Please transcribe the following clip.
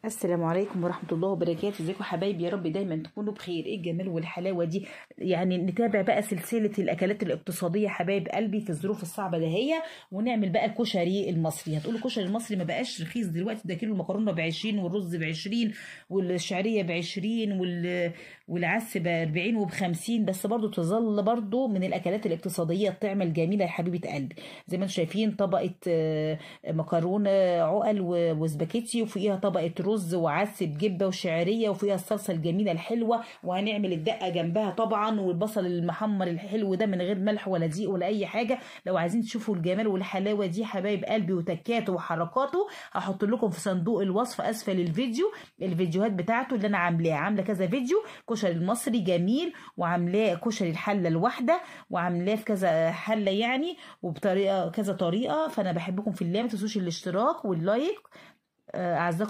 السلام عليكم ورحمة الله وبركاته. ازيكم حبايبي؟ يا رب دايما تكونوا بخير. ايه الجمال والحلاوة دي؟ يعني نتابع بقى سلسلة الاكلات الاقتصادية حبايب قلبي في الظروف الصعبة دهية، ونعمل بقى الكشري المصري. هتقولوا الكشري المصري ما بقاش رخيص دلوقتي، ده كيلو المكرونة ب20 والرز ب20 والشعرية ب20 والعدس ب40 وب50، بس برضو تظل برضو من الاكلات الاقتصادية الطعمة الجميلة يا حبيبة قلبي. زي ما انتم شايفين طبقة مكرونة عقل وسباكيتي، وفوقيها طبقة رز وعدس بجبه وشعريه، وفيها الصلصه الجميله الحلوه، وهنعمل الدقه جنبها طبعا، والبصل المحمر الحلو ده من غير ملح ولا دقيق ولا اي حاجه. لو عايزين تشوفوا الجمال والحلاوه دي حبايب قلبي وتكاته وحركاته، هحط لكم في صندوق الوصف اسفل الفيديو الفيديوهات بتاعته اللي انا عامله كذا فيديو. كشري المصري جميل، وعاملاه كشري الحله الواحده، وعاملاه في كذا حله يعني، وبطريقه كذا طريقه. فانا بحبكم في الله، ما تنسوش الاشتراك واللايك. اعزكم